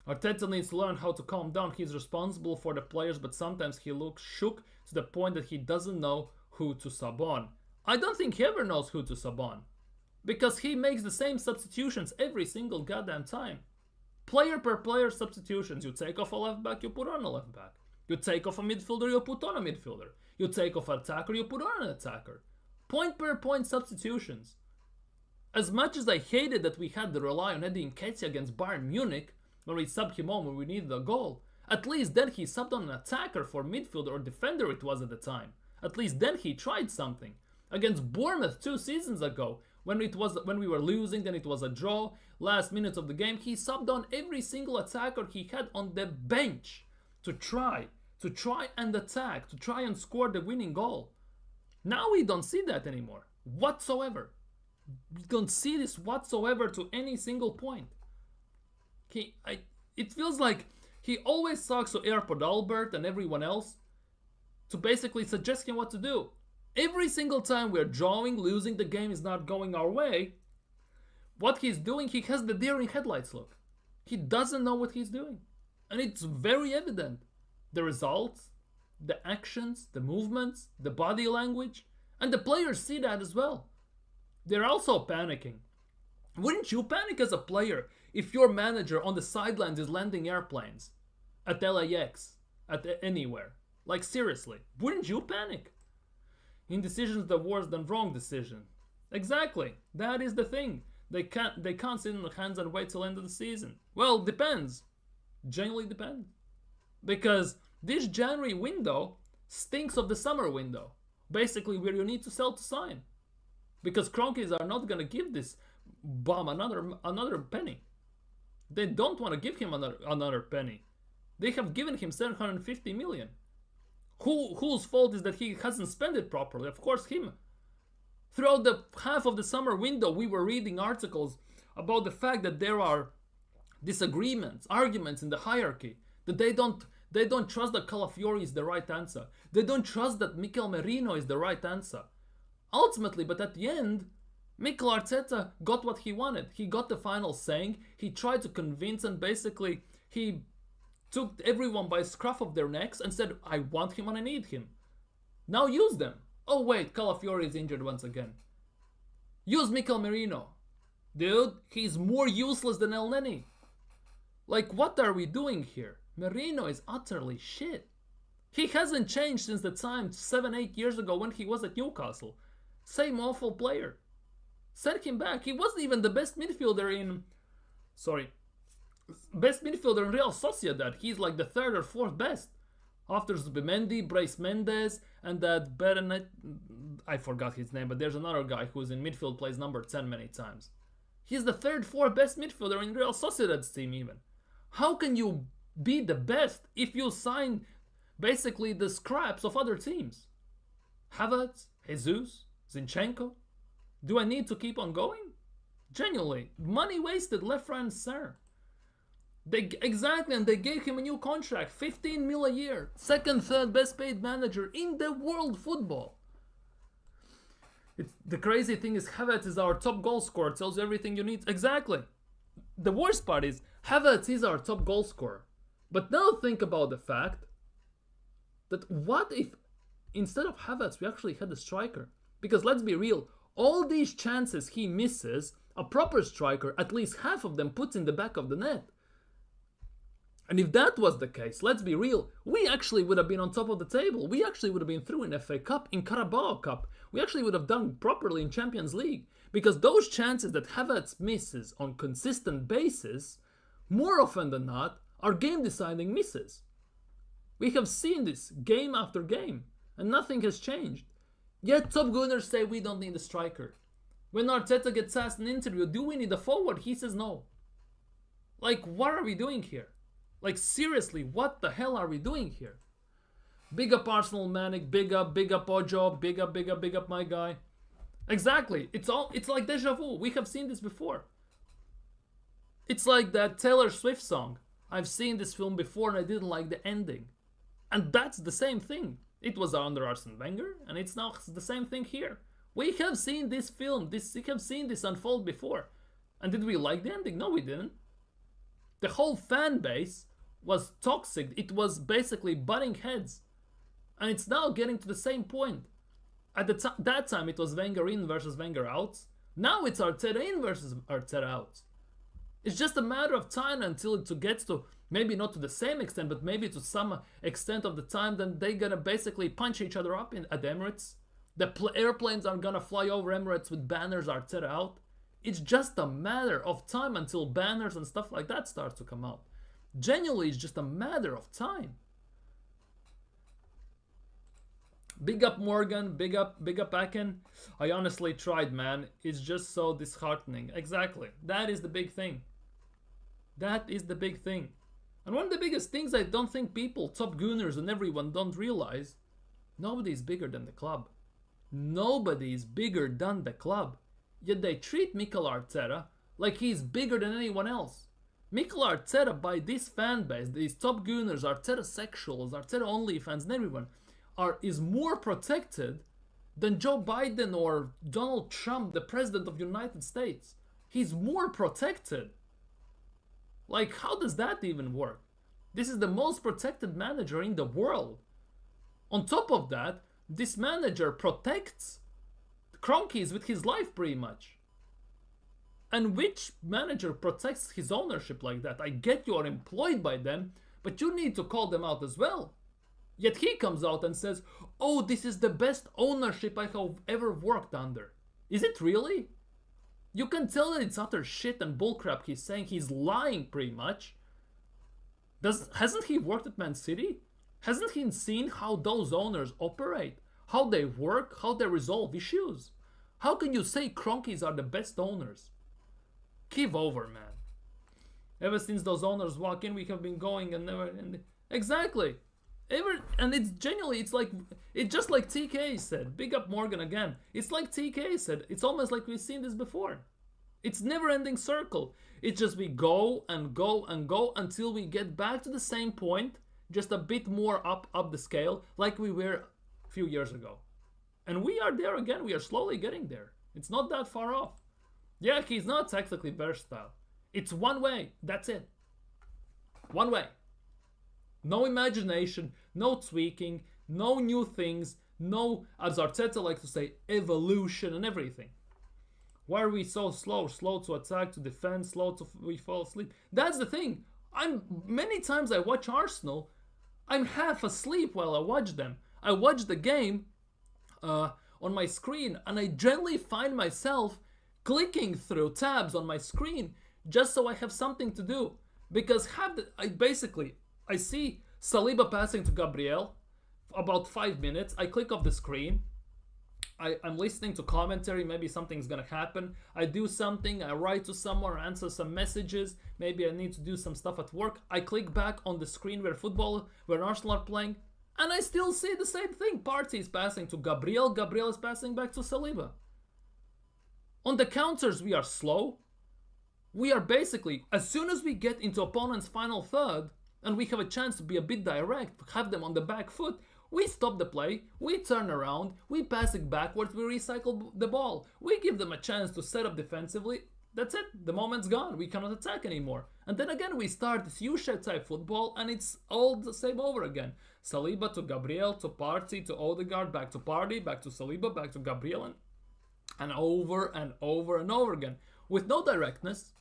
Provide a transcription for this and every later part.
Arteta needs to learn how to calm down. He's responsible for the players, but sometimes he looks shook to the point that he doesn't know who to sub on. I don't think he ever knows who to sub on, because he makes the same substitutions every single goddamn time. Player per player substitutions. You take off a left back, you put on a left back. You take off a midfielder, you put on a midfielder. You take off an attacker, you put on an attacker. Point per point substitutions. As much as I hated that we had to rely on Eddie Nketiah against Bayern Munich, when we subbed him on when we needed a goal, at least then he subbed on an attacker for midfielder or defender it was at the time. At least then he tried something. Against Bournemouth 2 seasons ago, when we were losing, then it was a draw, last minutes of the game, he subbed on every single attacker he had on the bench to try and attack, to try and score the winning goal. Now we don't see that anymore, whatsoever. We don't see this whatsoever to any single point. It feels like he always talks to Airport Albert and everyone else to basically suggest him what to do. Every single time we're drawing, losing, the game is not going our way, what he's doing, he has the deer in headlights look. He doesn't know what he's doing. And it's very evident. The results, the actions, the movements, the body language, and the players see that as well. They're also panicking. Wouldn't you panic as a player if your manager on the sidelines is landing airplanes at LAX, at anywhere? Like seriously, wouldn't you panic? Indecisions are worse than wrong decision. Exactly, that is the thing. They can't sit on their hands and wait till the end of the season. Well, depends. Genuinely depends. Because this January window stinks of the summer window. Basically where you need to sell to sign. Because Cronkies are not going to give this bum another penny. They don't want to give him another penny. They have given him 750 million. Whose fault is that he hasn't spent it properly? Of course him. Throughout the half of the summer window, we were reading articles about the fact that there are disagreements, arguments in the hierarchy, that they don't trust that Calafiori is the right answer. They don't trust that Mikel Merino is the right answer. Ultimately, but at the end, Mikel Arteta got what he wanted. He got the final saying. He tried to convince, and basically he took everyone by the scruff of their necks and said, I want him and I need him. Now use them. Oh wait, Calafiori is injured once again. Use Mikel Merino. Dude, he's more useless than El Neni. Like, what are we doing here? Merino is utterly shit. He hasn't changed since the time 7-8 years ago when he was at Newcastle. Same awful player. Send him back. He wasn't even the best midfielder in Real Sociedad. He's like the third or fourth best. After Zubimendi, Brais Mendes, and that Berenet, I forgot his name, but there's another guy who's in midfield, plays number 10 many times. He's the third, fourth best midfielder in Real Sociedad's team even. How can you be the best if you sign basically the scraps of other teams? Havertz, Jesus, Zinchenko? Do I need to keep on going? Genuinely, money wasted left, right, and center. Exactly, and they gave him a new contract, 15 mil a year, second, third best paid manager in the world football. The crazy thing is Havertz is our top goal scorer, tells you everything you need. Exactly. The worst part is Havertz is our top goal scorer. But now think about the fact that what if instead of Havertz we actually had a striker? Because let's be real, all these chances he misses, a proper striker, at least half of them puts in the back of the net. And if that was the case, let's be real, we actually would have been on top of the table. We actually would have been through in FA Cup, in Carabao Cup. We actually would have done properly in Champions League. Because those chances that Havertz misses on consistent basis, more often than not, are game-deciding misses. We have seen this game after game, and nothing has changed. Yet top gunners say we don't need a striker. When Arteta gets asked in an interview, do we need a forward? He says no. Like, what are we doing here? Like, seriously, what the hell are we doing here? Big up Arsenal Manic, big up Ojo, big up my guy. Exactly, it's like deja vu. We have seen this before. It's like that Taylor Swift song. I've seen this film before and I didn't like the ending. And that's the same thing. It was under Arsene Wenger, and it's now the same thing here. We have seen this film, we have seen this unfold before. And did we like the ending? No, we didn't. The whole fan base was toxic. It was basically butting heads. And it's now getting to the same point. At that time, it was Wenger in versus Wenger out. Now it's Arteta in versus Arteta out. It's just a matter of time until it gets to, maybe not to the same extent, but maybe to some extent of the time, then they're gonna basically punch each other up at Emirates. The airplanes are gonna fly over Emirates with banners Arteta out. It's just a matter of time until banners and stuff like that starts to come out. Genuinely, it's just a matter of time. Big up Morgan, big up Aken. I honestly tried, man. It's just so disheartening. Exactly. That is the big thing. That is the big thing. And one of the biggest things I don't think people, top gooners and everyone don't realize, nobody is bigger than the club. Nobody is bigger than the club. Yet they treat Mikel Arteta like he's bigger than anyone else. Mikel Arteta, by this fan base, these top gooners, Arteta sexuals, Arteta only fans and everyone, is more protected than Joe Biden or Donald Trump, the president of the United States. He's more protected. Like, how does that even work? This is the most protected manager in the world. On top of that, this manager protects Cronkies with his life pretty much. And which manager protects his ownership like that? I get you are employed by them, but you need to call them out as well. Yet he comes out and says, oh, this is the best ownership I have ever worked under. Is it really? You can tell that it's utter shit and bullcrap he's saying. He's lying pretty much. Hasn't he worked at Man City? Hasn't he seen how those owners operate? How they work? How they resolve issues? How can you say Cronkies are the best owners? Give over, man. Ever since those owners walk in, we have been going and never... Exactly. And it's genuinely, it's just like TK said. Big up Morgan again. It's like TK said. It's almost like we've seen this before. It's never-ending circle. It's just we go and go and go until we get back to the same point, just a bit more up the scale, like we were a few years ago. And we are there again. We are slowly getting there. It's not that far off. Yeah, he's not tactically versatile. It's one way. That's it. One way. No imagination, no tweaking, no new things, no, as Arteta likes to say, evolution and everything. Why are we so slow? Slow to attack, to defend, slow to we fall asleep. That's the thing. Many times I watch Arsenal, I'm half asleep while I watch them. I watch the game on my screen and I generally find myself clicking through tabs on my screen just so I have something to do. Because I see Saliba passing to Gabriel about 5 minutes. I click off the screen. I'm listening to commentary. Maybe something's gonna happen. I do something. I write to someone, answer some messages. Maybe I need to do some stuff at work. I click back on the screen where Arsenal are playing, and I still see the same thing. Partey is passing to Gabriel. Gabriel is passing back to Saliba. On the counters, we are slow. We are basically, as soon as we get into opponent's final third, and we have a chance to be a bit direct, have them on the back foot, we stop the play, we turn around, we pass it backwards, we recycle the ball. We give them a chance to set up defensively. That's it. The moment's gone. We cannot attack anymore. And then again, we start this U-shaped type football, and it's all the same over again. Saliba to Gabriel, to Partey, to Odegaard, back to Partey, back to Saliba, back to Gabriel, and over and over and over again. With no directness,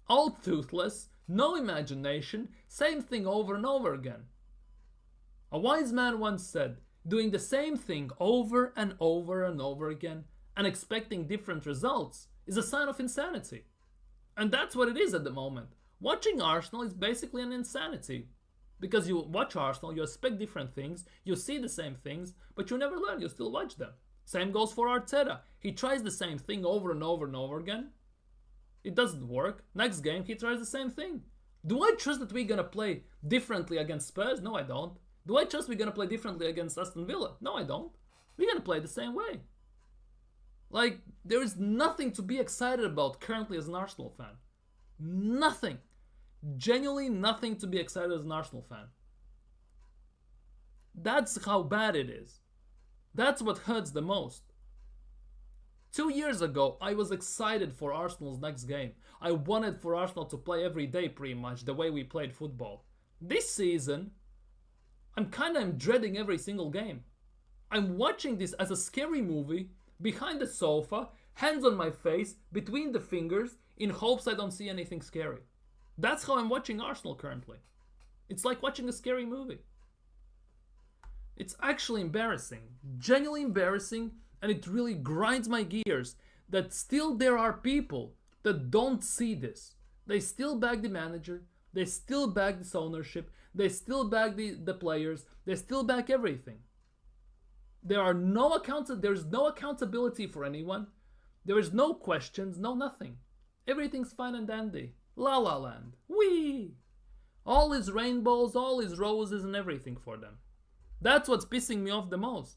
all toothless, no imagination, same thing over and over again. A wise man once said, doing the same thing over and over and over again and expecting different results is a sign of insanity. And that's what it is at the moment. Watching Arsenal is basically an insanity. Because you watch Arsenal, you expect different things, you see the same things, but you never learn, you still watch them. Same goes for Arteta. He tries the same thing over and over and over again. It doesn't work. Next game, he tries the same thing. Do I trust that we're going to play differently against Spurs? No, I don't. Do I trust we're going to play differently against Aston Villa? No, I don't. We're going to play the same way. Like, there is nothing to be excited about currently as an Arsenal fan. Nothing. Genuinely nothing to be excited as an Arsenal fan. That's how bad it is. That's what hurts the most. 2 years ago, I was excited for Arsenal's next game. I wanted for Arsenal to play every day pretty much, the way we played football. This season, I'm dreading every single game. I'm watching this as a scary movie, behind the sofa, hands on my face, between the fingers, in hopes I don't see anything scary. That's how I'm watching Arsenal currently. It's like watching a scary movie. It's actually embarrassing, genuinely embarrassing, and it really grinds my gears that still there are people that don't see this. They still back the manager, they still back this ownership, they still back the players, they still back everything. There's no accountability for anyone. There is no questions, no nothing. Everything's fine and dandy. La la land. Whee! All is rainbows, all is roses and everything for them. That's what's pissing me off the most.